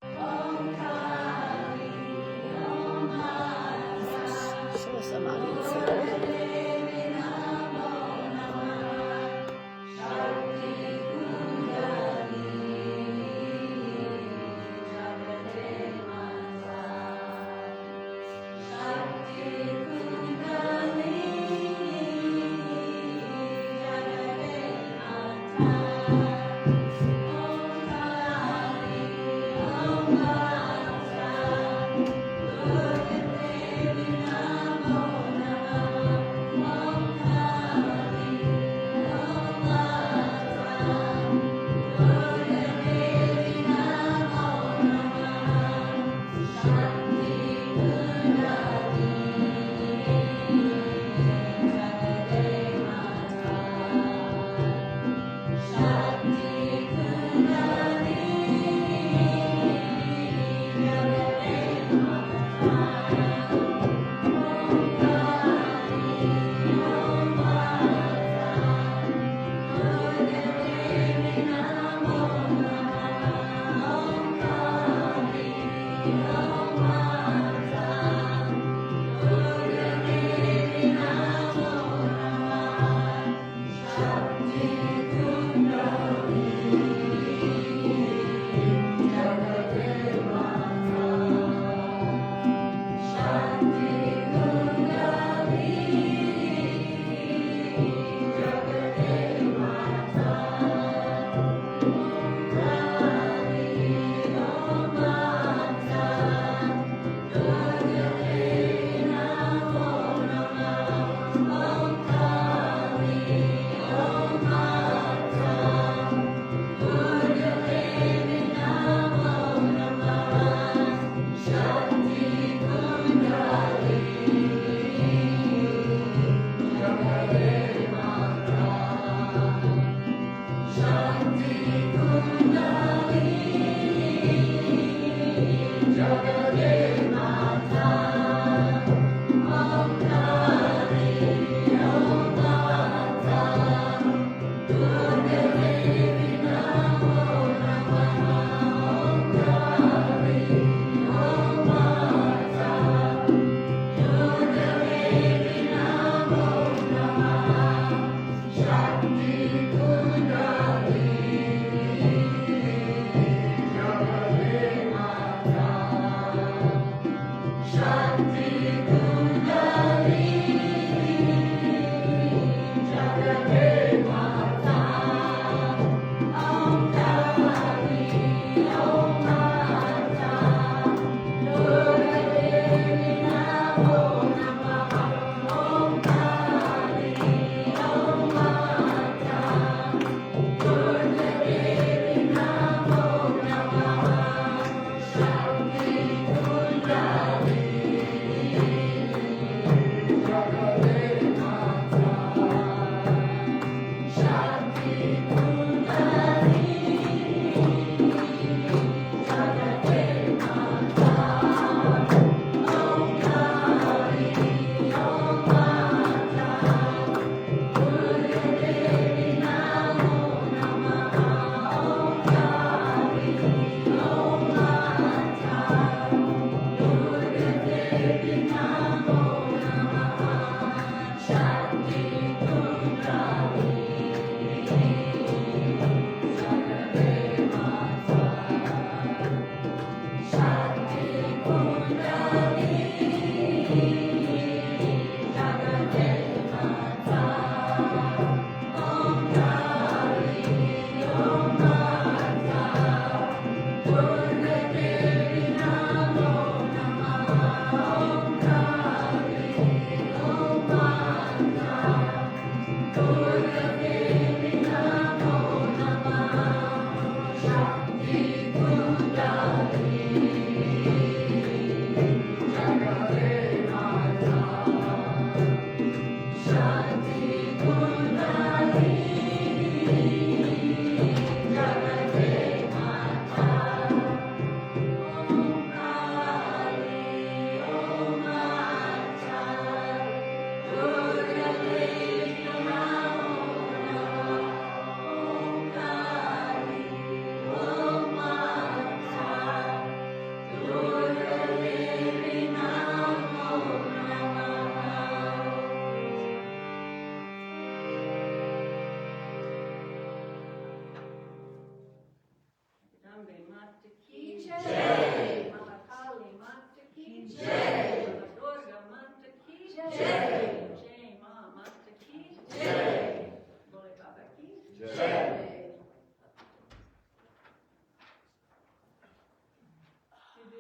So samahani.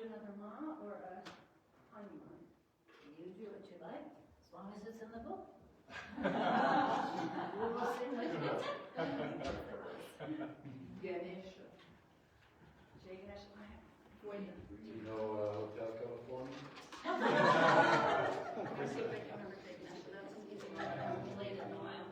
another ma or a Hanuman? You do what you like, as long as it's in the book. We will sing with it. Ganesha. Jai Ganesha. Wait. Do you know Hotel California? I see if I can remember Jai Ganesha. That's an easy one. I haven't played it in a while.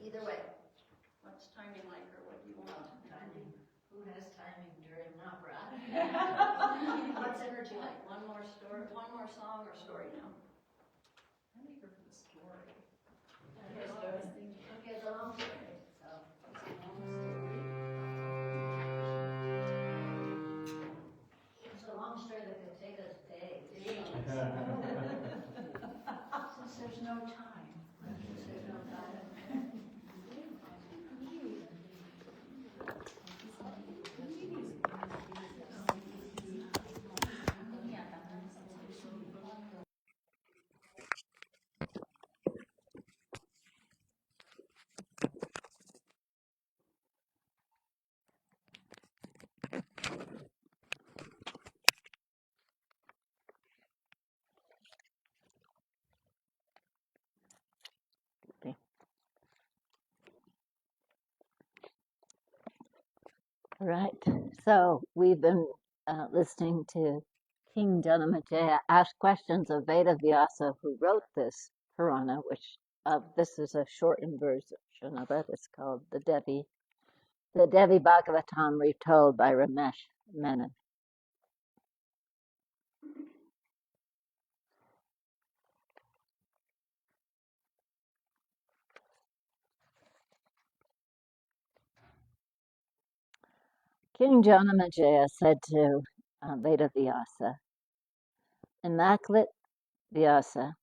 Either way. What's timing like, or what do you want? Timing. Who has timing during Navratri? What's energy like? One more story, one more song or story now? I'm eager for the story. Okay, the long story. So, it's a long story. Right. So we've been listening to King Janamajaya ask questions of Veda Vyasa, who wrote this Purana, which this is a shortened version of it. It's called the Devi Bhagavatam retold by Ramesh Menon. King Janamajaya said to Veda Vyasa, Immaculate Vyasa,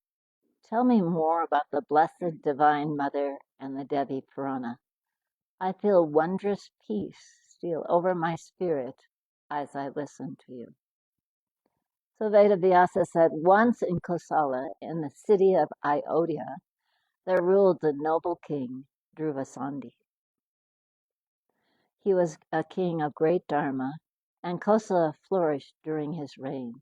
tell me more about the Blessed Divine Mother and the Devi Purana. I feel wondrous peace steal over my spirit as I listen to you. So Vedavyasa said, once in Kosala, in the city of Ayodhya, there ruled the noble king, Dhruvasandi. He was a king of great dharma, and Kosala flourished during his reign.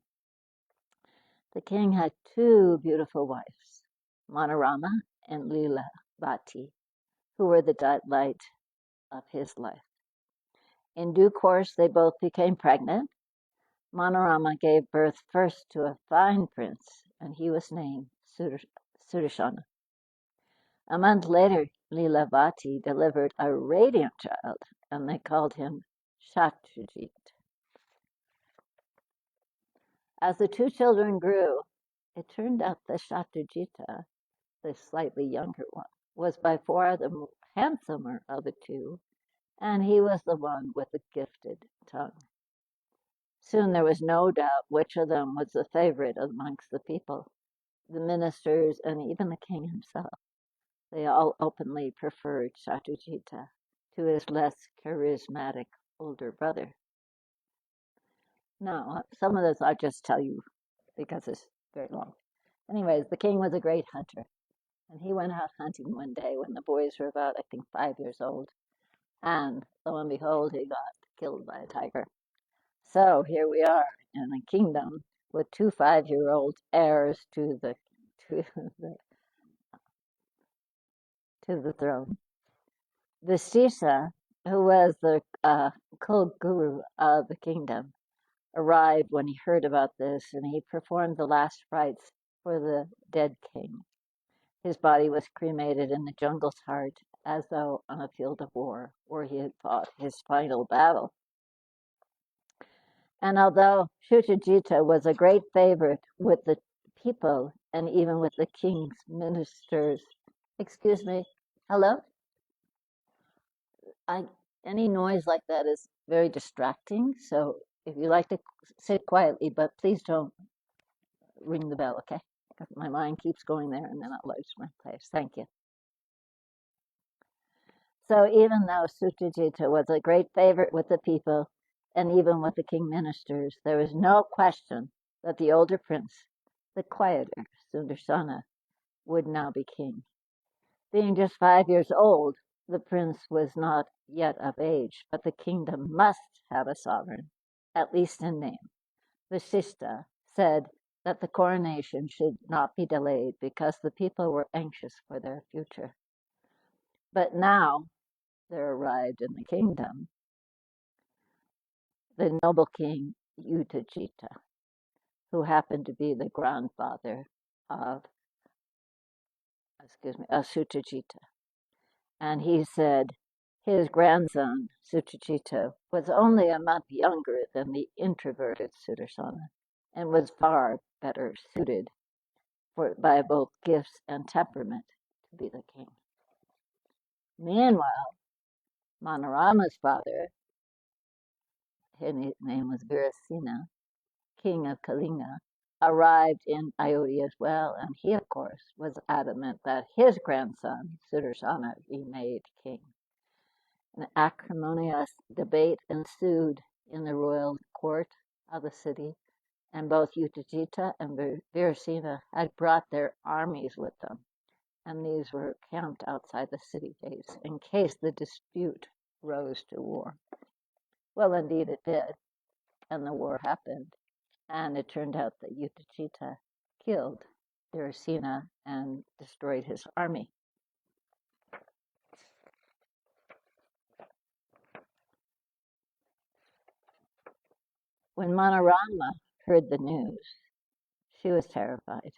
The king had two beautiful wives, Manorama and Lilavati, who were the delight of his life. In due course, they both became pregnant. Manorama gave birth first to a fine prince, and he was named Sudarshana. A month later, Lilavati delivered a radiant child, and they called him Shatrajit. As the two children grew, it turned out that Shatrajita, the slightly younger one, was by far the handsomer of the two, and he was the one with the gifted tongue. Soon there was no doubt which of them was the favorite amongst the people, the ministers, and even the king himself. They all openly preferred Shatrajita to his less charismatic older brother. Now, some of this I'll just tell you because it's very long. Anyways, the king was a great hunter, and he went out hunting one day when the boys were about, I think, 5 years old. And lo and behold, he got killed by a tiger. So here we are in a kingdom with two 5-year-old heirs to the throne. Vistisa, who was the co-guru of the kingdom, arrived when he heard about this, and he performed the last rites for the dead king. His body was cremated in the jungle's heart, as though on a field of war, where he had fought his final battle. And although Shutrajita was a great favorite with the people and even with the king's ministers, excuse me, hello? Any noise like that is very distracting, so if you like to sit quietly, but please don't ring the bell, okay? Because my mind keeps going there and then I'll lose my place. Thank you. So even though Sutrajita was a great favorite with the people and even with the king ministers, there was no question that the older prince, the quieter Sundarsana, would now be king. Being just 5 years old, the prince was not yet of age, but the kingdom must have a sovereign, at least in name. Vasista said that the coronation should not be delayed because the people were anxious for their future. But now there arrived in the kingdom the noble king Utajita, who happened to be the grandfather of Sutajita. And he said his grandson, Sutajita, was only a month younger than the introverted Sudarsana and was far better suited by both gifts and temperament to be the king. Meanwhile, Manorama's father, his name was Virasena, king of Kalinga, arrived in Ayodhya as well, and he, of course, was adamant that his grandson, Sudarsana, be made king. An acrimonious debate ensued in the royal court of the city, and both Utajita and Virasena had brought their armies with them, and these were camped outside the city gates in case the dispute rose to war. Well, indeed it did, and the war happened, and it turned out that Utajita killed Virasena and destroyed his army. When Manorama heard the news, she was terrified.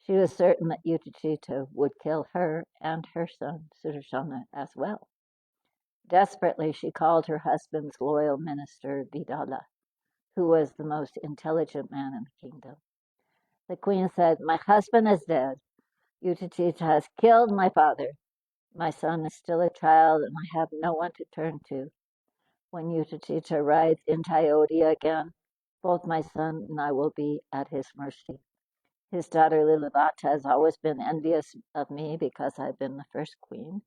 She was certain that Utachita would kill her and her son Sudarshana as well. Desperately, she called her husband's loyal minister, Vidala, who was the most intelligent man in the kingdom. The queen said, "My husband is dead. Utachita has killed my father. My son is still a child, and I have no one to turn to. When Utachita rides into Ayodhya again, both my son and I will be at his mercy. His daughter Lilavata has always been envious of me because I've been the first queen.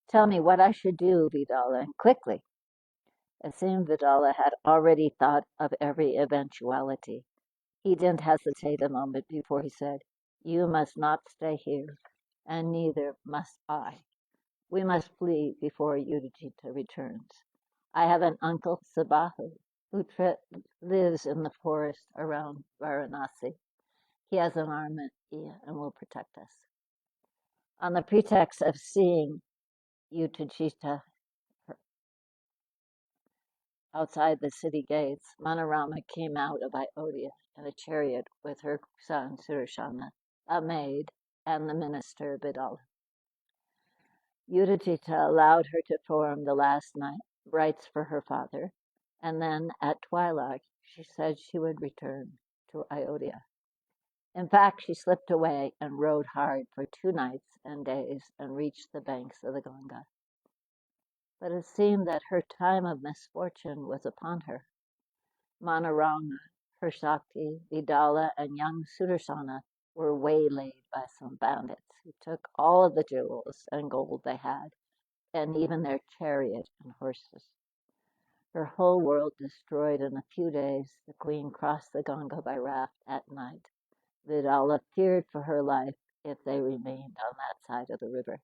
Tell me what I should do, Vidala, and quickly." It seemed Vidala had already thought of every eventuality. He didn't hesitate a moment before he said, "You must not stay here, and neither must I. We must flee before Udajita returns. I have an uncle, Sabahu, who lives in the forest around Varanasi. He has an army and will protect us." On the pretext of seeing Uttajita outside the city gates, Manorama came out of Ayodhya in a chariot with her son Sudarshana, a maid, and the minister Bidala. Udajita allowed her to perform the last night rites for her father, and then at twilight she said she would return to Ayodhya. In fact, she slipped away and rode hard for 2 nights and days and reached the banks of the Ganga. But it seemed that her time of misfortune was upon her. Manorama, her Shakti, Vidala, and young Sudarsana were waylaid by some bandits who took all of the jewels and gold they had, and even their chariot and horses. Her whole world destroyed in a few days, the queen crossed the Ganga by raft at night. Vidala feared for her life if they remained on that side of the river.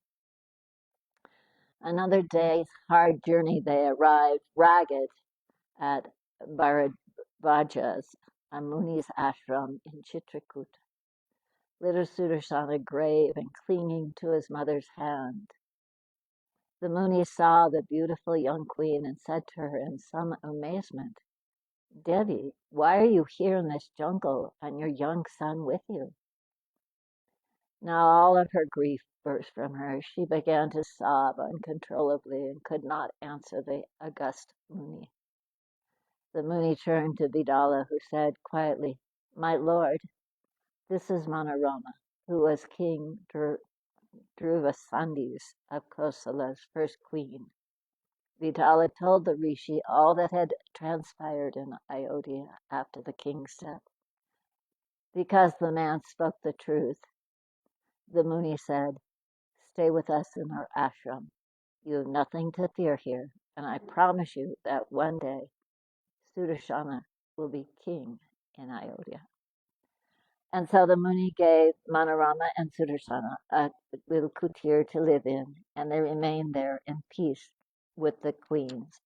Another day's hard journey, they arrived ragged at Bharadvaja's, a Muni's ashram in Chitrakoot. Little Sudarsana grave and clinging to his mother's hand. The Muni saw the beautiful young queen and said to her in some amazement, "Devi, why are you here in this jungle and your young son with you?" Now all of her grief burst from her. She began to sob uncontrollably and could not answer the august Muni. The Muni turned to Vidala, who said quietly, "My lord, this is Manorama, who was King Dhruvasandis of Kosala's first queen." Vidala told the rishi all that had transpired in Ayodhya after the king's death. Because the man spoke the truth, the Muni said, "Stay with us in our ashram. You have nothing to fear here, and I promise you that one day Sudarshana will be king in Ayodhya." And so the Muni gave Manorama and Sudarsana a little kutir to live in, and they remained there in peace with the queens,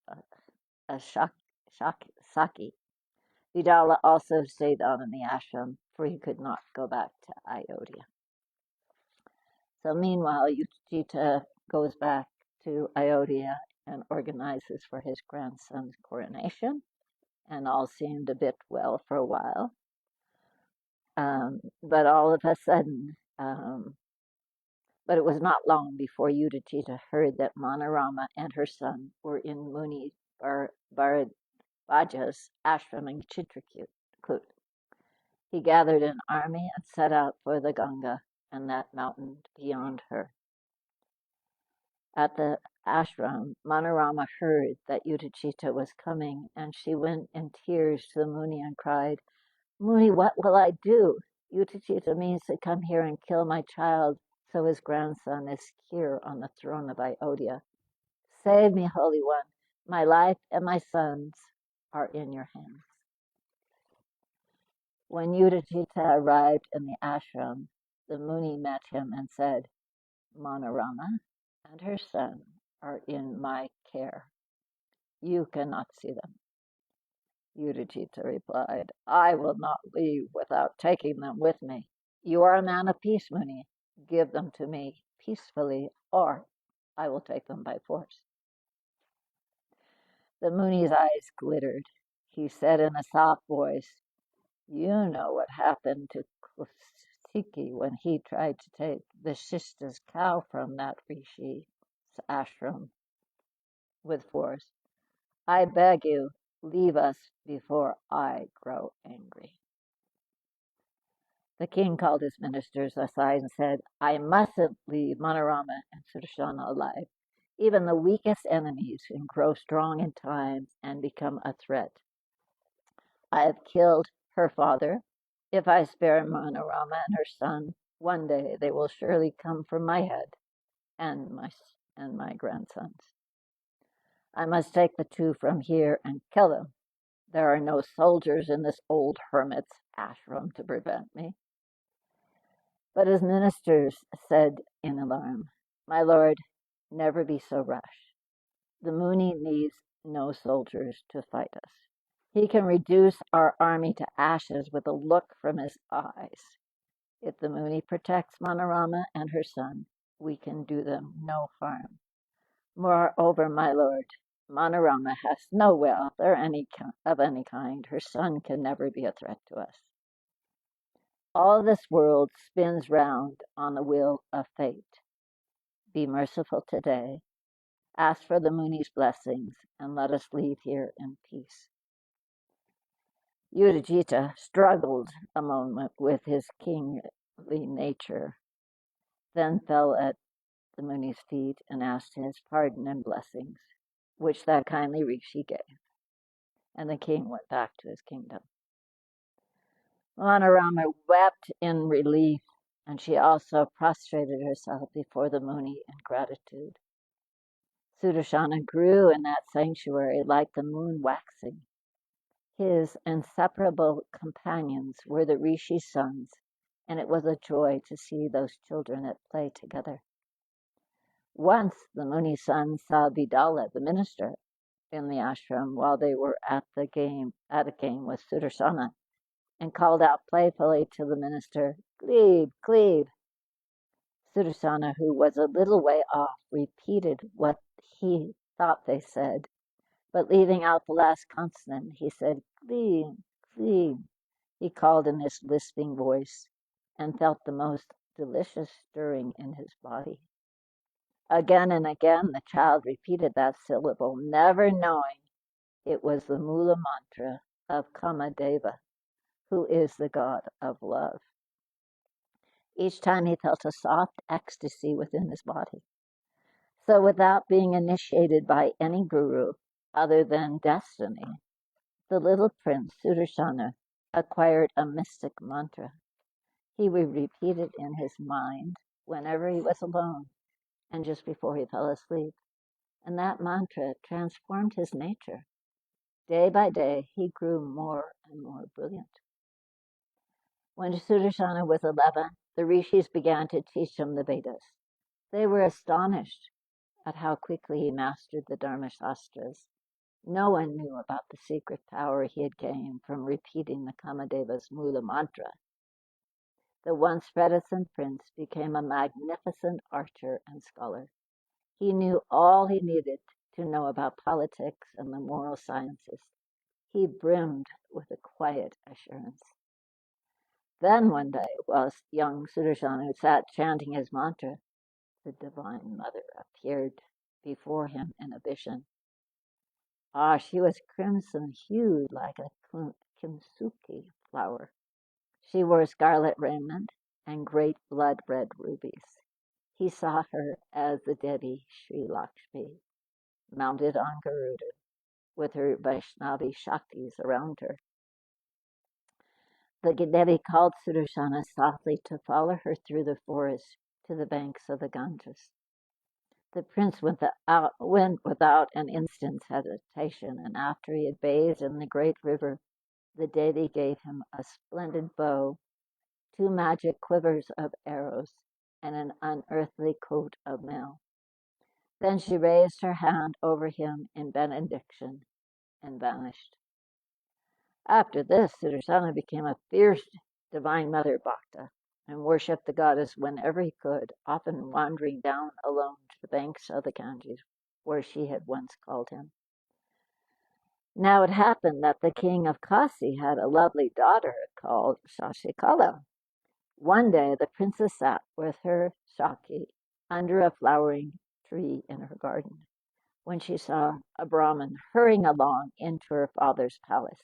Saki. Vidala also stayed on in the ashram, for he could not go back to Ayodhya. So meanwhile, Yudhishthira goes back to Ayodhya and organizes for his grandson's coronation, and all seemed a bit well for a while. But all of a sudden, but it was not long before Yudhishthira heard that Manorama and her son were in Muni Bharadvaja's ashram in Chitrakoot. He gathered an army and set out for the Ganga and that mountain beyond her. At the ashram, Manorama heard that Yudhishthira was coming, and she went in tears to the Muni and cried, "Muni, what will I do? Yudhishthira means to come here and kill my child, so his grandson is secure on the throne of Ayodhya. Save me, Holy One. My life and my son's are in your hands." When Yudhishthira arrived in the ashram, the Muni met him and said, "Manorama and her son are in my care. You cannot see them." Yudhishthira replied, "I will not leave without taking them with me. You are a man of peace, Muni. Give them to me peacefully, or I will take them by force." The Muni's eyes glittered. He said in a soft voice, "You know what happened to Kusiki when he tried to take Vasishta's cow from that rishi's ashram with force. I beg you, leave us before I grow angry." The king called his ministers aside and said, "I mustn't leave Manorama and Sudarshana alive. Even the weakest enemies can grow strong in time and become a threat. I have killed her father. If I spare Manorama and her son, one day they will surely come for my head and my grandsons. I must take the two from here and kill them. There are no soldiers in this old hermit's ashram to prevent me." But his ministers said in alarm, "My lord, never be so rash. The Muni needs no soldiers to fight us. He can reduce our army to ashes with a look from his eyes. If the Muni protects Manorama and her son, we can do them no harm. Moreover, my lord, Manorama has no wealth or of any kind. Her son can never be a threat to us. All this world spins round on the wheel of fate. Be merciful today. Ask for the Muni's blessings and let us leave here in peace." Udajita struggled a moment with his kingly nature, then fell at the Muni's feet and asked his pardon and blessings, which that kindly rishi gave, and the king went back to his kingdom. Manorama wept in relief, and she also prostrated herself before the Muni in gratitude. Sudarshana grew in that sanctuary like the moon waxing. His inseparable companions were the rishi's sons, and it was a joy to see those children at play together. Once the Muni's son saw Vidala, the minister, in the ashram while they were at a game with Sudarshana, and called out playfully to the minister, "Glebe, Glebe." Sudarshana, who was a little way off, repeated what he thought they said, but leaving out the last consonant, he said, "Glebe, Glebe." He called in his lisping voice and felt the most delicious stirring in his body. Again and again the child repeated that syllable, never knowing it was the Mula mantra of Kamadeva, who is the god of love. Each time he felt a soft ecstasy within his body. So without being initiated by any guru other than destiny, the little prince Sudarshana acquired a mystic mantra. He would repeat it in his mind whenever he was alone and just before he fell asleep. And that mantra transformed his nature. Day by day, he grew more and more brilliant. When Sudarshana was 11, the rishis began to teach him the Vedas. They were astonished at how quickly he mastered the Dharmashastras. No one knew about the secret power he had gained from repeating the Kamadeva's Mula mantra. The once reticent prince became a magnificent archer and scholar. He knew all he needed to know about politics and the moral sciences. He brimmed with a quiet assurance. Then one day, whilst young Sudarshana sat chanting his mantra, the Divine Mother appeared before him in a vision. She was crimson-hued like a kimsuki flower. She wore scarlet raiment and great blood-red rubies. He saw her as the Devi Sri Lakshmi, mounted on Garuda, with her Vaishnavi Shaktis around her. The Devi called Sudarshana softly to follow her through the forest to the banks of the Ganges. The prince went without an instant's hesitation, and after he had bathed in the great river, the Devi gave him a splendid bow, 2 magic quivers of arrows, and an unearthly coat of mail. Then she raised her hand over him in benediction and vanished. After this, Sudarshana became a fierce Divine Mother Bhakta and worshipped the goddess whenever he could, often wandering down alone to the banks of the Ganges, where she had once called him. Now it happened that the king of Kasi had a lovely daughter called Shashikala. One day the princess sat with her Shaki under a flowering tree in her garden when she saw a Brahmin hurrying along into her father's palace.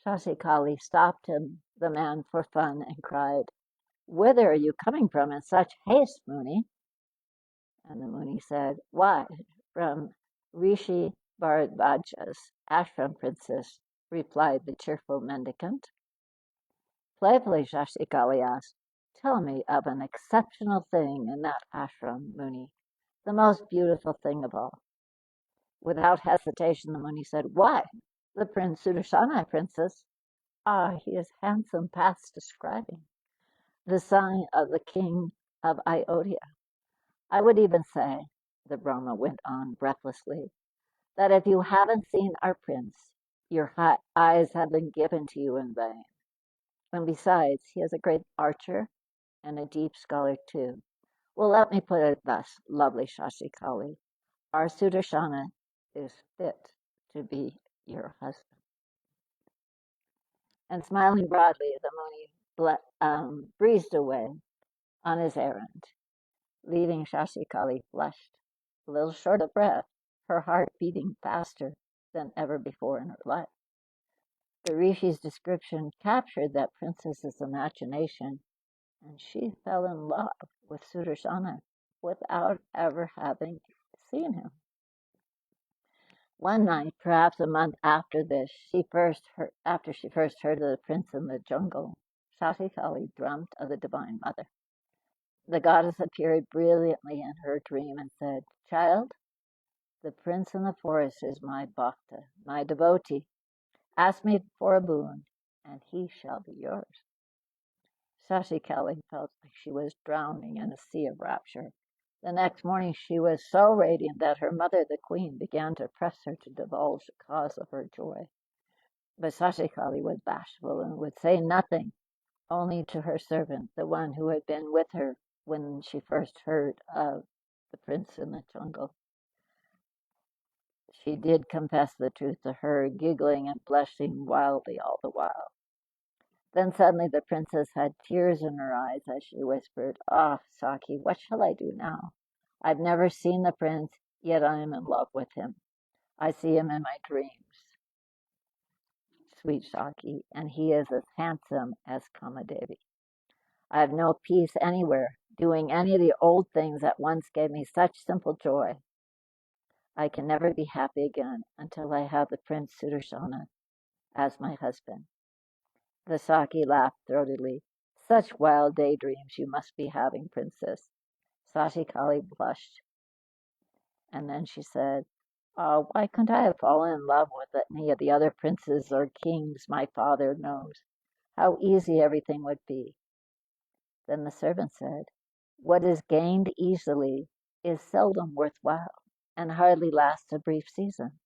Shashikali stopped him, the man, for fun and cried, "Whither are you coming from in such haste, Muni?" And the Muni said, "Why, from Rishi Bharadvaja's ashram, princess," replied the cheerful mendicant. Playfully, Shashikali asked, "Tell me of an exceptional thing in that ashram, Muni, the most beautiful thing of all." Without hesitation, the Muni said, "Why, the Prince Sudarshana, princess. Ah, he is handsome past describing, the son of the king of Ayodhya. I would even say," the Brahma went on breathlessly, "that if you haven't seen our prince, your eyes have been given to you in vain. And besides, he is a great archer and a deep scholar too. Well, let me put it thus, lovely Shashikali, our Sudarshana is fit to be your husband." And smiling broadly, the Muni breezed away on his errand, leaving Shashikali flushed, a little short of breath, her heart beating faster than ever before in her life. The Rishi's description captured that princess's imagination, and she fell in love with Sudarshana without ever having seen him. One night, perhaps a month after this, after she first heard of the prince in the jungle, Shashikali dreamt of the Divine Mother. The goddess appeared brilliantly in her dream and said, "Child, the prince in the forest is my bhakta, my devotee. Ask me for a boon, and he shall be yours." Shashikali felt like she was drowning in a sea of rapture. The next morning she was so radiant that her mother, the queen, began to press her to divulge the cause of her joy. But Shashikali was bashful and would say nothing, only to her servant, the one who had been with her when she first heard of the prince in the jungle. She did confess the truth to her, giggling and blushing wildly all the while. Then suddenly the princess had tears in her eyes as she whispered, "Ah, Saki, what shall I do now? I've never seen the prince, yet I am in love with him. I see him in my dreams, sweet Saki, and he is as handsome as Kamadevi. I have no peace anywhere, doing any of the old things that once gave me such simple joy. I can never be happy again until I have the Prince Sudarshana as my husband." The Saki laughed throatily. "Such wild daydreams you must be having, princess." Shashikali blushed, and then she said, "Oh, why couldn't I have fallen in love with any of the other princes or kings my father knows? How easy everything would be." Then the servant said, "What is gained easily is seldom worthwhile, and hardly lasts a brief season,"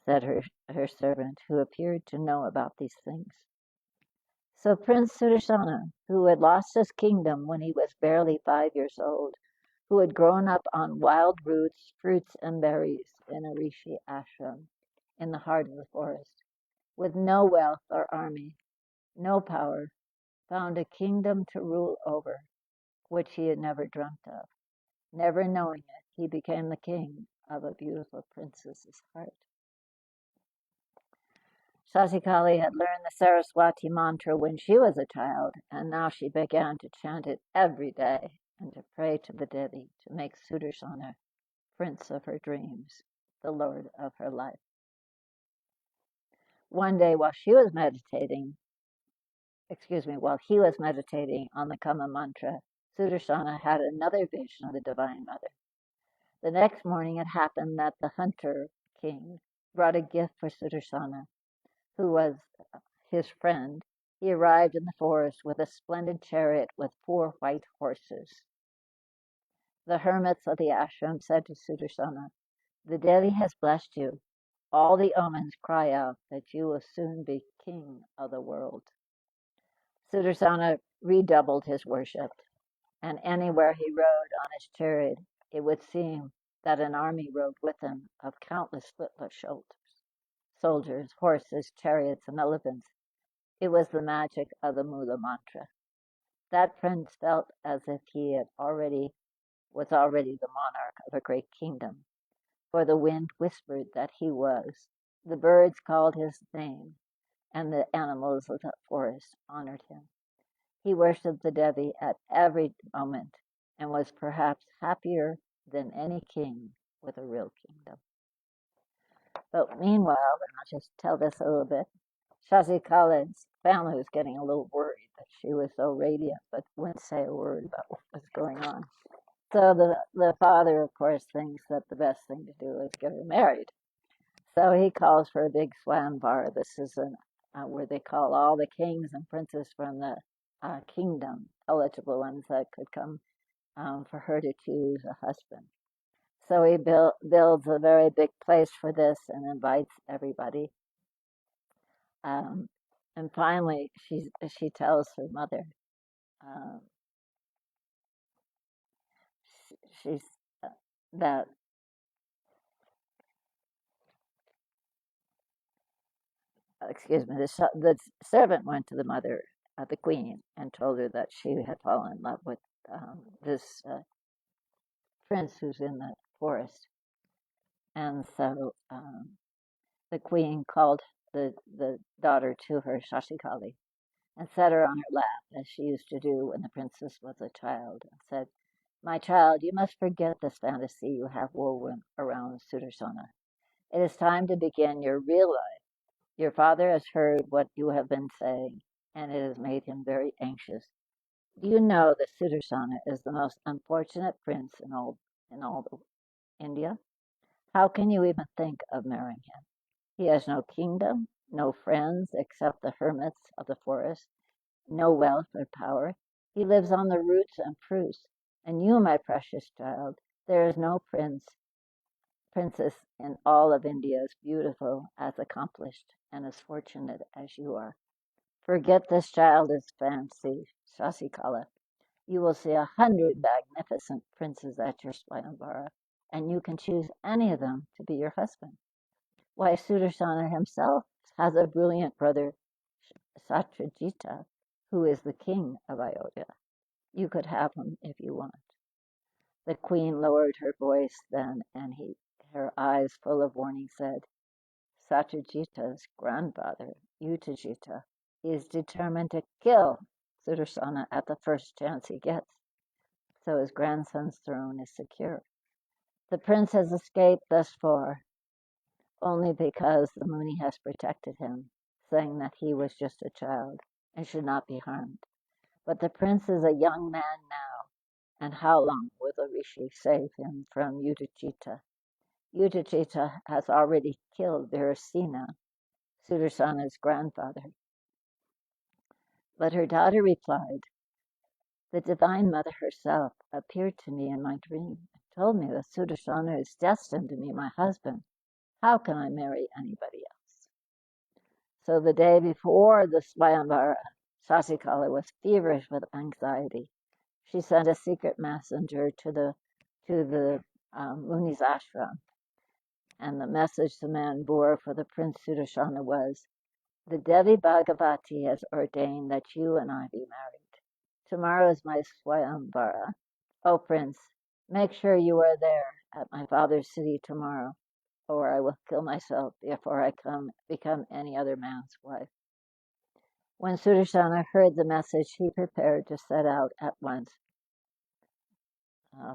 said her servant, who appeared to know about these things. So Prince Sudarshana, who had lost his kingdom when he was barely 5 years old, who had grown up on wild roots, fruits, and berries in a rishi ashram in the heart of the forest, with no wealth or army, no power, found a kingdom to rule over, which he had never dreamt of. Never knowing it, he became the king of a beautiful princess's heart. Shashikali had learned the Saraswati mantra when she was a child, and now she began to chant it every day and to pray to the Devi to make Sudarshana prince of her dreams, the lord of her life. One day while he was meditating on the Kama mantra, Sudarshana had another vision of the Divine Mother. The next morning it happened that the hunter king brought a gift for Sudarshana, who was his friend. He arrived in the forest with a splendid chariot with 4 white horses. The hermits of the ashram said to Sudarshana, "The Devi has blessed you. All the omens cry out that you will soon be king of the world." Sudarshana redoubled his worship, and anywhere he rode on his chariot, it would seem that an army rode with him of countless footless soldiers, horses, chariots, and elephants. It was the magic of the Mula mantra. That prince felt as if he was already the monarch of a great kingdom, for the wind whispered that he was. The birds called his name, and the animals of the forest honored him. He worshipped the Devi at every moment and was perhaps happier than any king with a real kingdom. But meanwhile, and I'll just tell this a little bit, Shasikala's family was getting a little worried that she was so radiant, but wouldn't say a word about what was going on. So the father, of course, thinks that the best thing to do is get her married. So he calls for a big swambar. This is where they call all the kings and princes from the kingdom, eligible ones that could come for her to choose a husband. So he builds a very big place for this and invites everybody. And finally, she tells her mother, um, she's that excuse me, the servant went to the mother of the queen and told her that she had fallen in love with this prince who's in the forest. And so the queen called the daughter to her, Shashikali, and set her on her lap, as she used to do when the princess was a child, and said, "My child, you must forget this fantasy you have woven around Sudarsana. It is time to begin your real life. Your father has heard what you have been saying, and it has made him very anxious. Do you know that Sudarsana is the most unfortunate prince in all the India? How can you even think of marrying him? He has no kingdom, no friends except the hermits of the forest, no wealth or power. He lives on the roots and fruits. And you, my precious child, there is no princess in all of India as beautiful, as accomplished, and as fortunate as you are. Forget this childish fancy, Shasikala. You will see 100 magnificent princes at your Swayamvara, and you can choose any of them to be your husband. Why, Sudarsana himself has a brilliant brother, Satyajita, who is the king of Ayodhya. You could have him if you want." The queen lowered her voice then, and her eyes full of warning, said, "Satyajita's grandfather, Utajita, is determined to kill Sudarsana at the first chance he gets, so his grandson's throne is secure. The prince has escaped thus far only because the Muni has protected him, saying that he was just a child and should not be harmed. But the prince is a young man now, and how long will the Rishi save him from Udachita? Udachita has already killed Virasena, Sudarsana's grandfather." But her daughter replied, "The Divine Mother herself appeared to me in my dream and told me that Sudarsana is destined to be my husband. How can I marry anybody else?" So the day before the Swayamvara, Sasikala was feverish with anxiety. She sent a secret messenger to the Muni's ashram, and the message the man bore for the Prince Sudarsana was, "The Devi Bhagavati has ordained that you and I be married. Tomorrow is my Swayamvara. O Prince, make sure you are there at my father's city tomorrow, or I will kill myself before I become any other man's wife." When Sudarsana heard the message, he prepared to set out at once,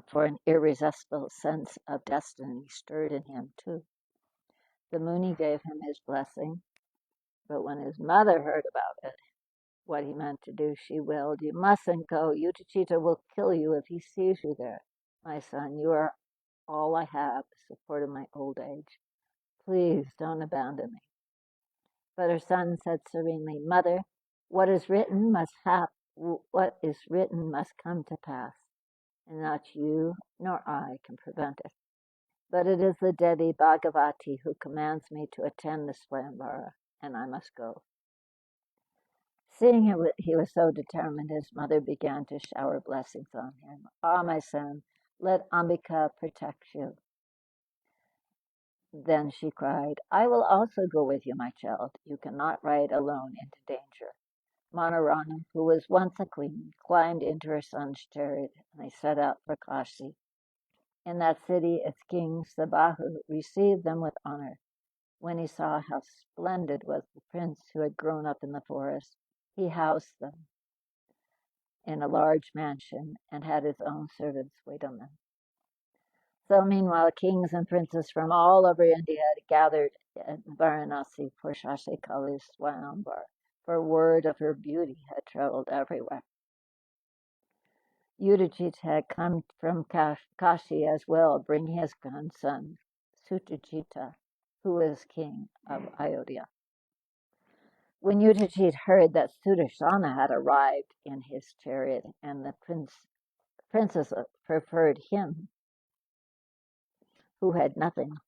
for an irresistible sense of destiny stirred in him too. The Muni gave him his blessing, but when his mother heard about it, what he meant to do, she wailed, "You mustn't go. Utachita will kill you if he sees you there. My son, you are all I have, the support of my old age. Please don't abandon me." But her son said serenely, "Mother, what is written must come to pass, and not you nor I can prevent it. But it is the Devi Bhagavati who commands me to attend the Swayamvara, and I must go." Seeing he was so determined, his mother began to shower blessings on him. "Ah, my son, let Ambika protect you. Then she cried, I will also go with you, my child. You cannot ride alone into danger. Manarana, who was once a queen, climbed into her son's chariot, and they set out for Kashi. In that city, its king, Sabahu, received them with honor. When he saw how splendid was the prince who had grown up in the forest, he housed them in a large mansion and had his own servants wait on them. So meanwhile, kings and princes from all over India had gathered at Varanasi for Shashikali's Swayamvar, for word of her beauty had traveled everywhere. Yudhajit had come from Kashi as well, bringing his grandson, Sutajita, who was king of Ayodhya. When Yudhajit heard that Sudarsana had arrived in his chariot and the princess preferred him, who had nothing,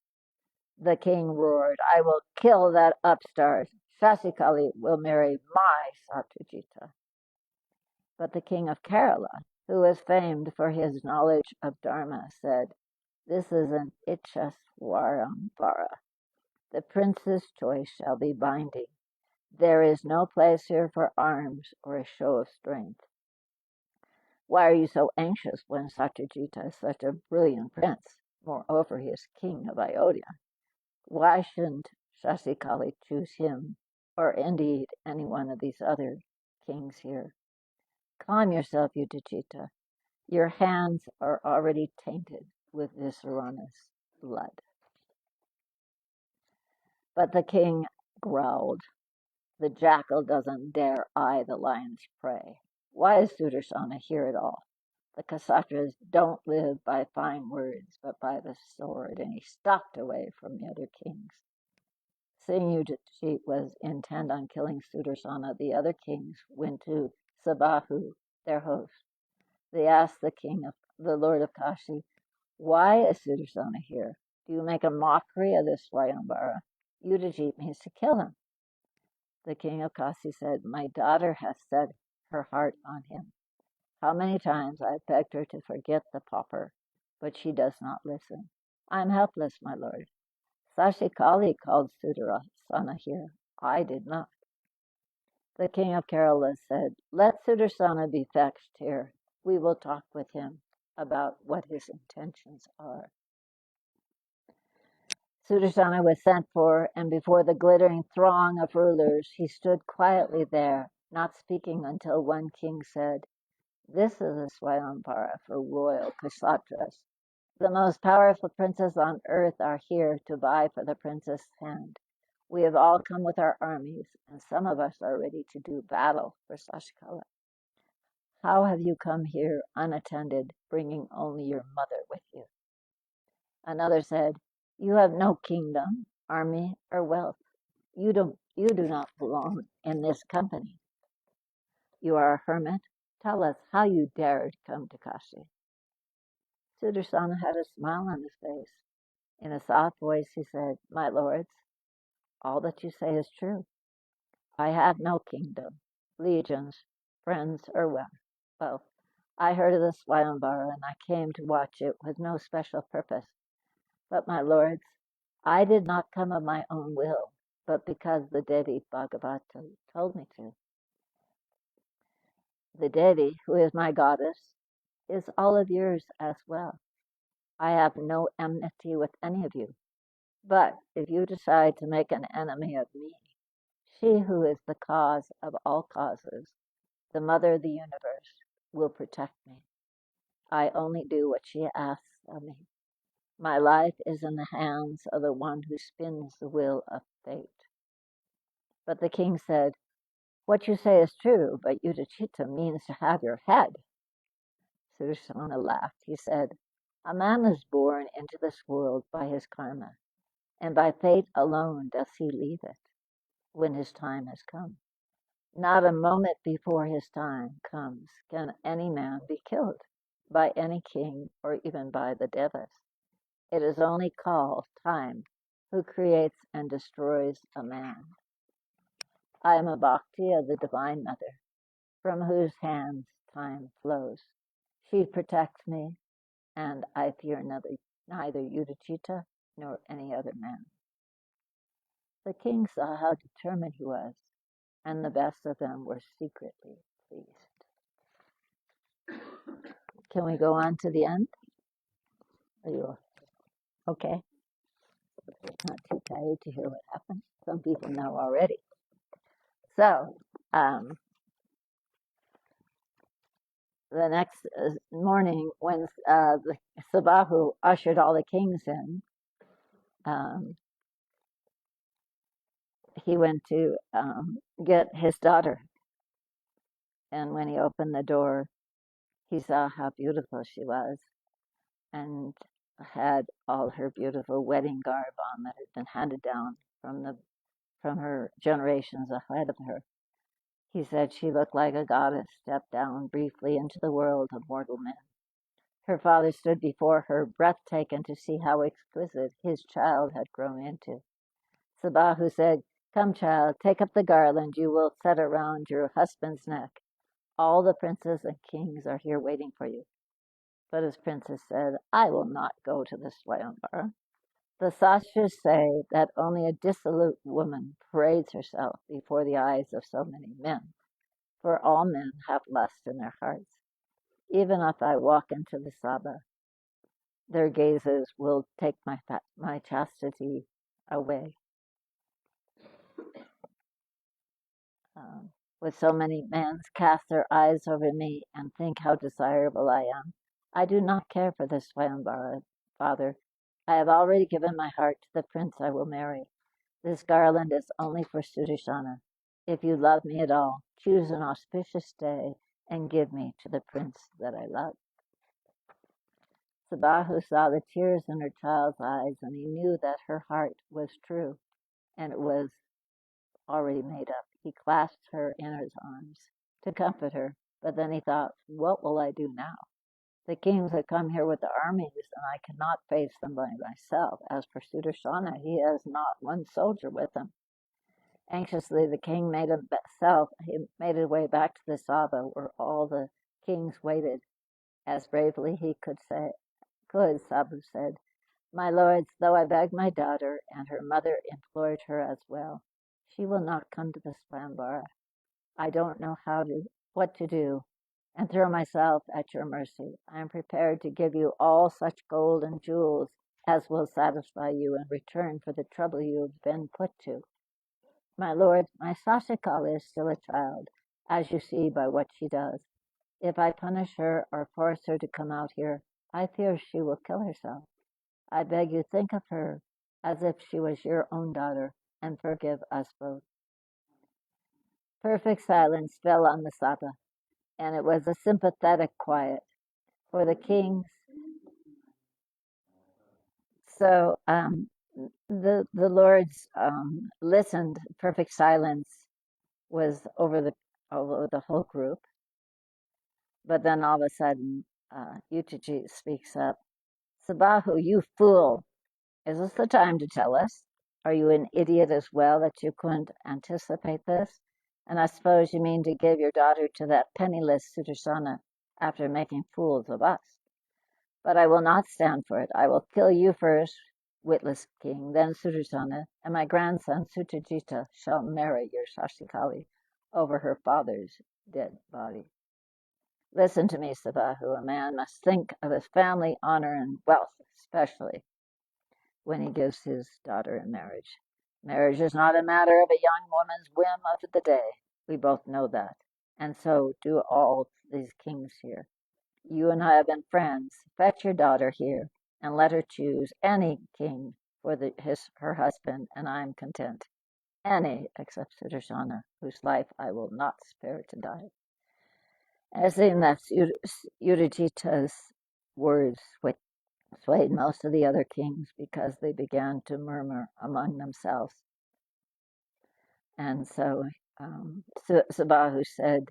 the king roared, I will kill that upstart. Shasikali will marry my Satyajita. But the king of Kerala, who was famed for his knowledge of Dharma, said, this is an Ichaswaramvara. The prince's choice shall be binding. There is no place here for arms or a show of strength. Why are you so anxious when Satyajita is such a brilliant prince? Moreover, he is king of Ayodhya. Why shouldn't Shasikali choose him, or indeed any one of these other kings here? Calm yourself, Yudhajita. Your hands are already tainted with Visarana's blood. But the king growled, the jackal doesn't dare eye the lion's prey. Why is Sudarsana here at all? The Ksatras don't live by fine words, but by the sword, and he stalked away from the other kings. Seeing Yudhajit was intent on killing Sudarsana, the other kings went to Sabahu, their host. They asked the Lord of Kashi, why is Sudarsana here? Do you make a mockery of this Swayambara? Yudhajit means to kill him. The king of Kashi said, my daughter has set her heart on him. How many times I have begged her to forget the pauper, but she does not listen. I am helpless, my lord. Sashikali called Sudarsana here. I did not. The king of Kerala said, let Sudarsana be fetched here. We will talk with him about what his intentions are. Sudarsana was sent for, and before the glittering throng of rulers, he stood quietly there, not speaking until one king said, this is a Swayamvara for royal Ksatras. The most powerful princes on earth are here to vie for the princess' hand. We have all come with our armies, and some of us are ready to do battle for Sashikala. How have you come here unattended, bringing only your mother with you? Another said, you have no kingdom, army, or wealth. You do not belong in this company. You are a hermit. Tell us how you dared come to Kashi. Sudarsana had a smile on his face. In a soft voice he said, my lords, all that you say is true. I have no kingdom, legions, friends, or wealth. I heard of the Swayamvara and I came to watch it with no special purpose. But my lords, I did not come of my own will, but because the Devi Bhagavata told me to. The Devi, who is my goddess, is all of yours as well. I have no enmity with any of you. But if you decide to make an enemy of me, she who is the cause of all causes, the mother of the universe, will protect me. I only do what she asks of me. My life is in the hands of the one who spins the wheel of fate. But the king said, what you say is true, but Yudhajita means to have your head. Sudarsana laughed. He said, a man is born into this world by his karma, and by fate alone does he leave it when his time has come. Not a moment before his time comes can any man be killed by any king or even by the devas. It is only called time who creates and destroys a man. I am a bhakti of the Divine Mother, from whose hands time flows. She protects me, and I fear neither Yudhajita nor any other man. The king saw how determined he was, and the best of them were secretly pleased. Can we go on to the end? Are you okay? Not too tired to hear what happened. Some people know already. So, the next morning, when the Sabahu ushered all the kings in, he went to get his daughter. And when he opened the door, he saw how beautiful she was and had all her beautiful wedding garb on that had been handed down from her generations ahead of her. He said she looked like a goddess stepped down briefly into the world of mortal men. Her father stood before her, breathtaking to see how exquisite his child had grown into. Sabahu said, "Come, child, take up the garland you will set around your husband's neck. All the princes and kings are here waiting for you." But his princess said, "I will not go to the Swayamvara. The sastras say that only a dissolute woman parades herself before the eyes of so many men, for all men have lust in their hearts. Even if I walk into the Sabha, their gazes will take my chastity away. With so many men cast their eyes over me and think how desirable I am. I do not care for this Swayamvara, father. I have already given my heart to the prince I will marry. This garland is only for Sudarshana. If you love me at all, choose an auspicious day and give me to the prince that I love." Sabahu saw the tears in her child's eyes, and he knew that her heart was true, and it was already made up. He clasped her in his arms to comfort her, but then he thought, what will I do now? The kings have come here with the armies, and I cannot face them by myself. As for Sudarshana, he has not one soldier with him. Anxiously, the king made his way back to the Saba, where all the kings waited. As bravely he could, Sabu said, "My lords, though I begged my daughter, and her mother implored her as well, she will not come to the Swayamvara. I don't know what to do, and throw myself at your mercy. I am prepared to give you all such gold and jewels as will satisfy you in return for the trouble you have been put to. My lord, my Sashikala is still a child, as you see by what she does. If I punish her or force her to come out here, I fear she will kill herself. I beg you think of her as if she was your own daughter, and forgive us both." Perfect silence fell on the Saba, and it was a sympathetic quiet for the kings. So the lords listened. Perfect silence was over the whole group. But then all of a sudden, Utaji speaks up. "Sabahu, you fool! Is this the time to tell us? Are you an idiot as well that you couldn't anticipate this? And I suppose you mean to give your daughter to that penniless Sudarsana after making fools of us. But I will not stand for it. I will kill you first, witless king, then Sudarsana, and my grandson Sutajita shall marry your Shashikali over her father's dead body. Listen to me, Sabahu. A man must think of his family, honor, and wealth, especially when he gives his daughter in marriage. Marriage is not a matter of a young woman's whim of the day. We both know that. And so do all these kings here. You and I have been friends. Fetch your daughter here and let her choose any king for her husband, and I am content. Any except Sudarshana, whose life I will not spare to die." As in that Udajita's words swayed most of the other kings because they began to murmur among themselves. And so Sabahu said,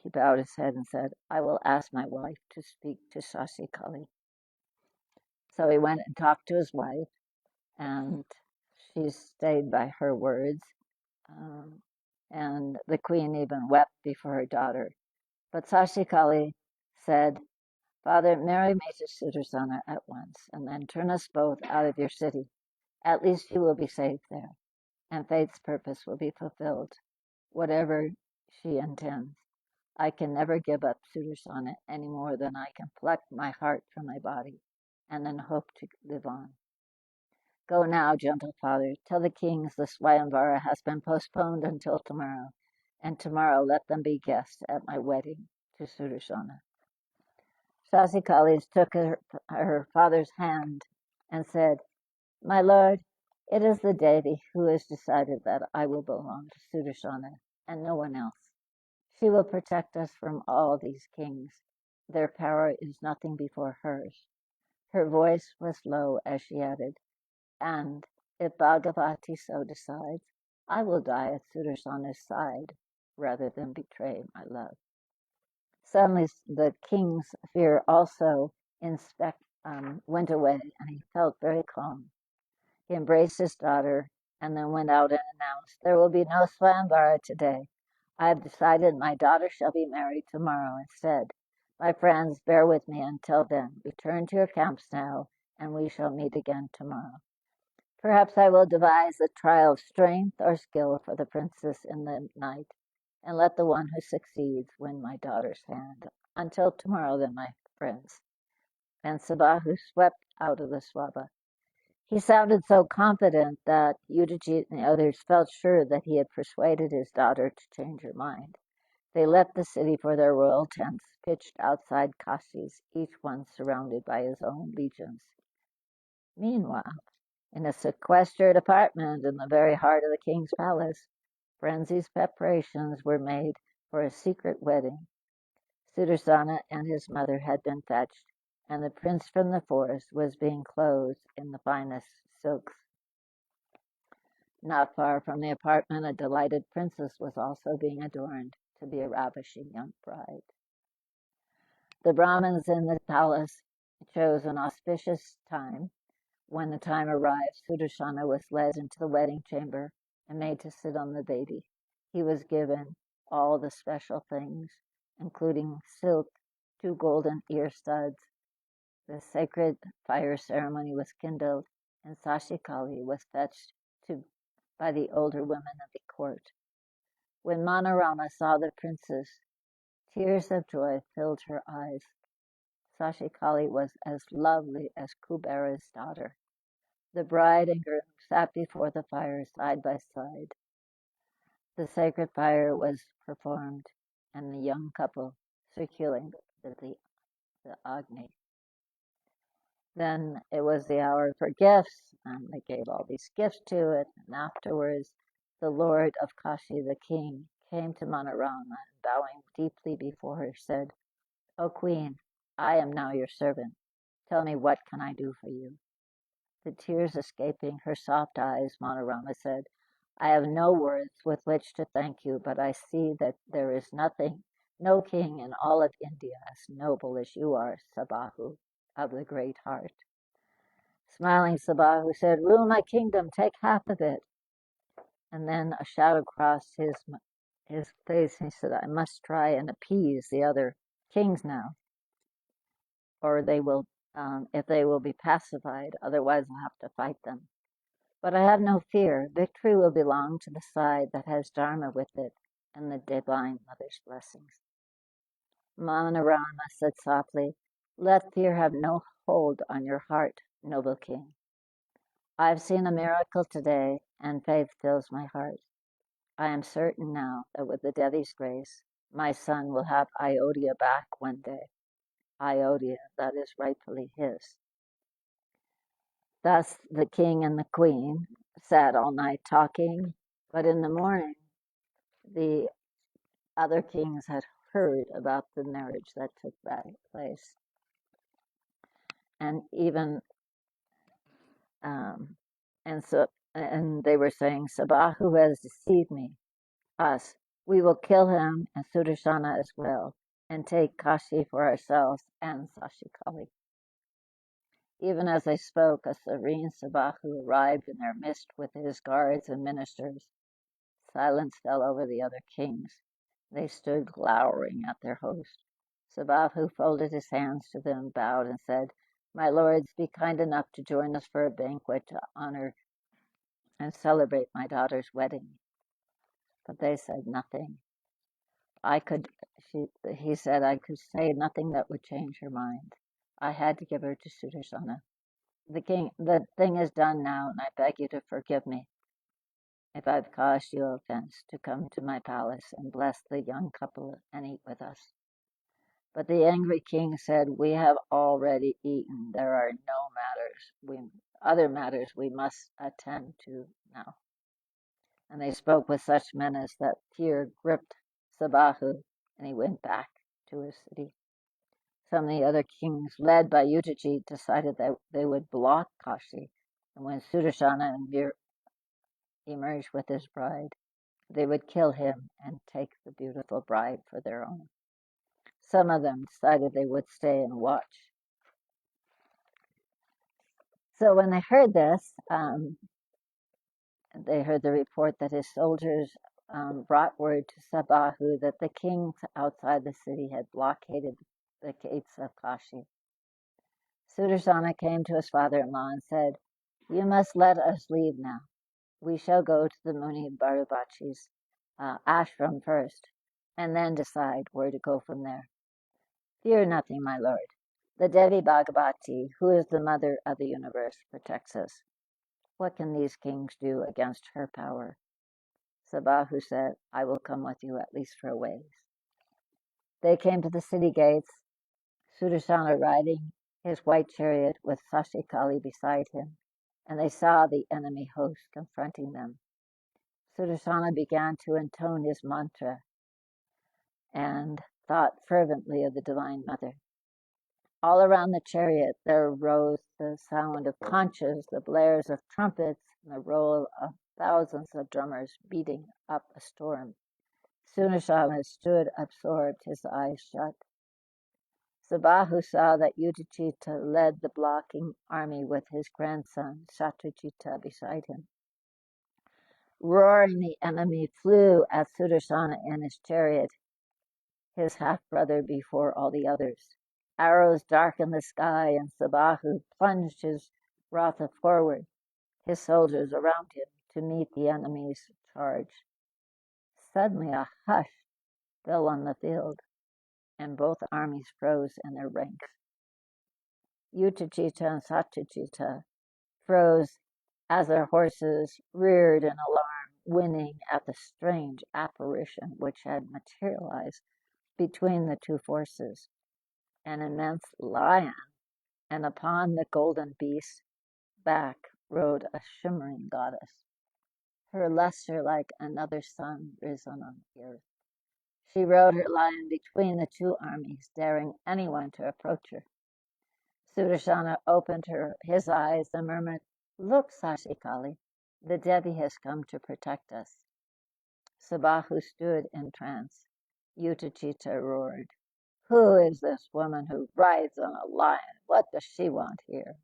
he bowed his head and said, "I will ask my wife to speak to Shashikali." So he went and talked to his wife, and she stayed by her words. And the queen even wept before her daughter. But Shashikali said, Father, marry me to Sudarsana at once, and then turn us both out of your city. At least you will be safe there, and fate's purpose will be fulfilled, whatever she intends. I can never give up Sudarsana any more than I can pluck my heart from my body, and then hope to live on. Go now, gentle father, tell the kings the Swayamvara has been postponed until tomorrow, and tomorrow let them be guests at my wedding to Sudarsana. Sasikali took her father's hand and said, My lord, it is the deity who has decided that I will belong to Sudarsana and no one else. She will protect us from all these kings. Their power is nothing before hers. Her voice was low as she added, and if Bhagavati so decides, I will die at Sudarsana's side rather than betray my love. Suddenly the king's fear also went away, and he felt very calm. He embraced his daughter and then went out and announced, There will be no Swayamvara today. I have decided my daughter shall be married tomorrow instead. My friends, bear with me until then. Return to your camps now, and we shall meet again tomorrow. Perhaps I will devise a trial of strength or skill for the princess in the night, and let the one who succeeds win my daughter's hand. Until tomorrow, then, my friends. And Sabahu swept out of the swabha. He sounded so confident that Udajit and the others felt sure that he had persuaded his daughter to change her mind. They left the city for their royal tents, pitched outside Kashi's, each one surrounded by his own legions. Meanwhile, in a sequestered apartment in the very heart of the king's palace, frenzied preparations were made for a secret wedding. Sudarsana and his mother had been fetched, and the prince from the forest was being clothed in the finest silks. Not far from the apartment, a delighted princess was also being adorned to be a ravishing young bride. The Brahmins in the palace chose an auspicious time. When the time arrived, Sudarsana was led into the wedding chamber and made to sit on the deity. He was given all the special things, including silk, 2 golden ear studs. The sacred fire ceremony was kindled, and Sashikali was fetched by the older women of the court. When Manorama saw the princess, tears of joy filled her eyes. Sashikali was as lovely as Kubera's daughter. The bride and groom sat before the fire side by side. The sacred fire was performed, and the young couple circulated the Agni. Then it was the hour for gifts, and they gave all these gifts to it. And afterwards, the Lord of Kashi, the king, came to Manorama and bowing deeply before her, said, O queen, I am now your servant. Tell me, what can I do for you? The tears escaping her soft eyes, Manorama said, I have no words with which to thank you, but I see that there is no king in all of India as noble as you are, Sabahu, of the great heart. Smiling, Sabahu said, Rule my kingdom, take half of it. And then a shadow crossed his face, and he said, I must try and appease the other kings now, or they will, if they will be pacified, otherwise I'll have to fight them. But I have no fear. Victory will belong to the side that has Dharma with it and the Divine Mother's blessings. Manorama said softly, Let fear have no hold on your heart, noble king. I've seen a miracle today, and faith fills my heart. I am certain now that with the Devi's grace, my son will have Ayodhya back one day. Ayodhya that is rightfully his. Thus the king and the queen sat all night talking, but in the morning the other kings had heard about the marriage that took place. And even and they were saying, Sabahu has deceived us. We will kill him and Sudarsana as well, and take Kashi for ourselves and Sashikali. Even as they spoke, a serene Sabahu arrived in their midst with his guards and ministers. Silence fell over the other kings. They stood glowering at their host. Sabahu folded his hands to them, bowed, and said, "My lords, be kind enough to join us for a banquet to honor and celebrate my daughter's wedding." But they said nothing. He said, "I could say nothing that would change her mind. I had to give her to Sudarsana. The thing is done now, and I beg you to forgive me if I've caused you offense, to come to my palace and bless the young couple and eat with us." But the angry king said, "We have already eaten. There are other matters we must attend to now." And they spoke with such menace that fear gripped Sabahu, and he went back to his city. Some of the other kings, led by Yudaji, decided that they would block Kashi, and when Sudarsana emerged with his bride, they would kill him and take the beautiful bride for their own. Some of them decided they would stay and watch. So when they heard this, they heard the report that his soldiers brought word to Sabahu that the kings outside the city had blockaded the gates of Kashi. Sudarsana came to his father-in-law and said, "You must let us leave now. We shall go to the Muni Barubachi's ashram first, and then decide where to go from there." "Fear nothing, my lord. The Devi Bhagavati, who is the mother of the universe, protects us. What can these kings do against her power?" Sabahu said, "I will come with you at least for a ways." They came to the city gates, Sudarsana riding his white chariot with Sashikali beside him, and they saw the enemy host confronting them. Sudarsana began to intone his mantra and thought fervently of the Divine Mother. All around the chariot there rose the sound of conchas, the blares of trumpets, and the roll of thousands of drummers beating up a storm. Sudarsana stood absorbed, his eyes shut. Sabahu saw that Yudhishthira led the blocking army with his grandson Shatrajita beside him. Roaring, the enemy flew at Sudarsana in his chariot, his half-brother before all the others. Arrows darkened the sky, and Sabahu plunged his Ratha forward, his soldiers around him, to meet the enemy's charge. Suddenly a hush fell on the field, and both armies froze in their ranks. Uttajita and Satyajita froze as their horses reared in alarm, winning at the strange apparition which had materialized between the two forces, an immense lion, and upon the golden beast's back rode a shimmering goddess, her luster like another sun risen on the earth. She rode her lion between the two armies, daring anyone to approach her. Sudarsana opened his eyes and murmured, "Look, Sashikali, the Devi has come to protect us." Sabahu stood in trance. Uttajita roared, "Who is this woman who rides on a lion? What does she want here?"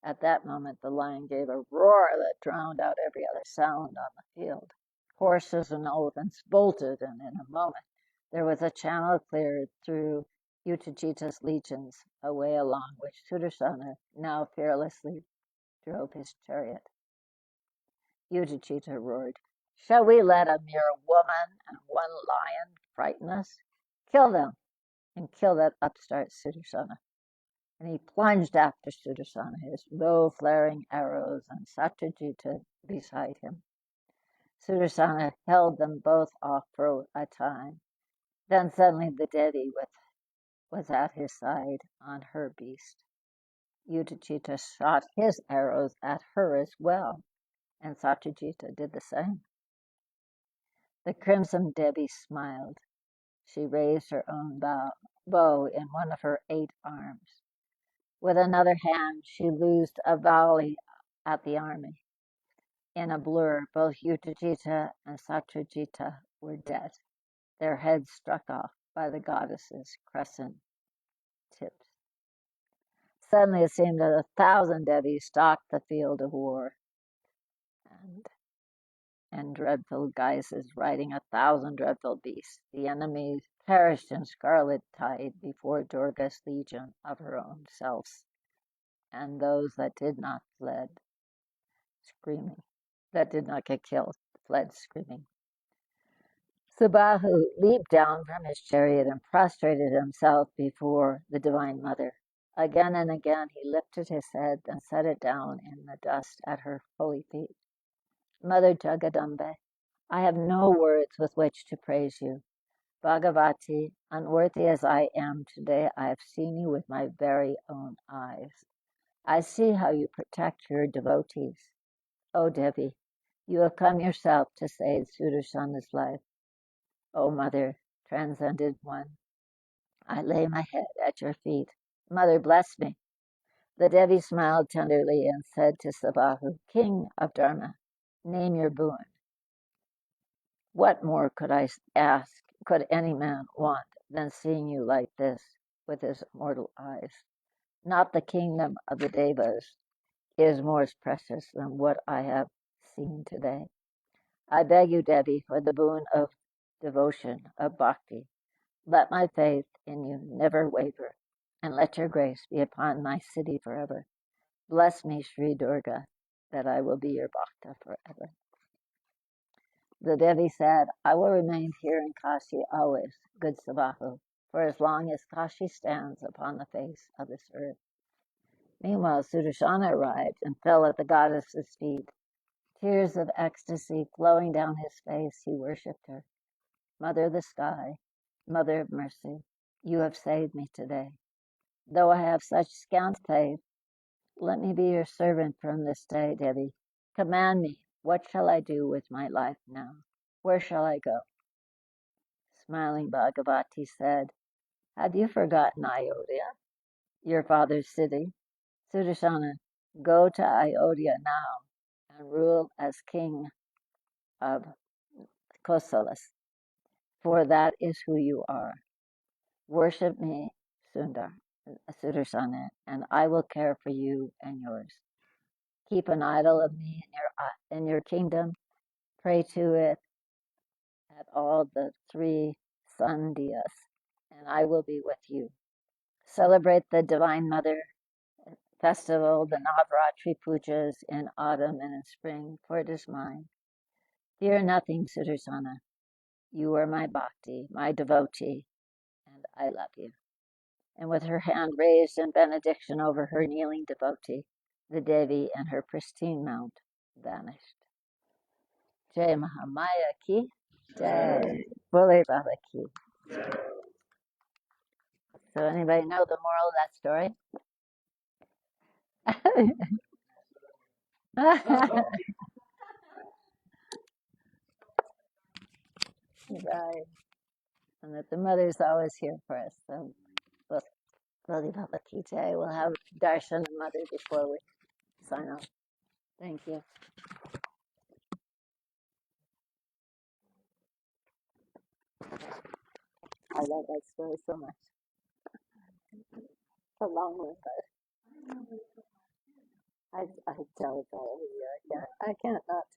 At that moment, the lion gave a roar that drowned out every other sound on the field. Horses and elephants bolted, and in a moment there was a channel cleared through Uttajita's legions, a way along which Sudarsana now fearlessly drove his chariot. Uttajita roared, "Shall we let a mere woman and one lion frighten us? Kill them, and kill that upstart Sudarsana." And he plunged after Sudarsana, his bow flaring arrows, and Satyajita beside him. Sudarsana held them both off for a time. Then suddenly the Devi was at his side on her beast. Uttajita shot his arrows at her as well, and Satyajita did the same. The crimson Devi smiled. She raised her own bow in one of her 8 arms. With another hand, she loosed a volley at the army. In a blur, both Uttajita and Satyajita were dead, their heads struck off by the goddess's crescent tips. Suddenly it seemed that 1,000 Devis stalked the field of war, and dreadful guises riding 1,000 dreadful beasts. The enemy perished in scarlet tide before Durga's legion of her own selves, and those that did not fled screaming, that did not get killed, fled screaming. Subahu leaped down from his chariot and prostrated himself before the Divine Mother. Again and again he lifted his head and set it down in the dust at her holy feet. Mother Jagadambe, I have no words with which to praise you. Bhagavati, unworthy as I am today, I have seen you with my very own eyes. I see how you protect your devotees. O Devi, you have come yourself to save Sudarsana's life. O Mother, transcended one, I lay my head at your feet. Mother, bless me. The Devi smiled tenderly and said to Sabahu, King of Dharma, name your boon. What more could I ask, could any man want, than seeing you like this with his mortal eyes? Not the kingdom of the Devas is more precious than what I have seen today. I beg you, Devi, for the boon of devotion, of bhakti. Let my faith in you never waver, and let your grace be upon my city forever. Bless me, Sri Durga, that I will be your bhakta forever. The Devi said, I will remain here in Kashi always, good Sabahu, for as long as Kashi stands upon the face of this earth. Meanwhile, Sudarshana arrived and fell at the goddess's feet. Tears of ecstasy flowing down his face, he worshipped her. Mother of the sky, Mother of mercy, you have saved me today. Though I have such scant faith, let me be your servant from this day, Devi. Command me, what shall I do with my life now? Where shall I go? Smiling, Bhagavati said, have you forgotten Ayodhya, your father's city? Sudarshana, go to Ayodhya now and rule as king of Kosalas, for that is who you are. Worship me, Sudarsana, and I will care for you and yours. Keep an idol of me in your kingdom. Pray to it at all the 3 Sandhyas, and I will be with you. Celebrate the Divine Mother festival, the Navratri pujas in autumn and in spring, for it is mine. Fear nothing, Sudarsana. You are my bhakti, my devotee, and I love you. And with her hand raised in benediction over her kneeling devotee, the Devi and her pristine mount vanished. Jai Mahamaya ki, Jai Bole Baba ki. So anybody know the moral of that story? Right. And that the mother's always here for us. So Bole Baba ki Jai. We'll have darshan of mother before we sign off. Thank you. I love that story so much. It's a long one, but I tell it all every year. I can't not tell.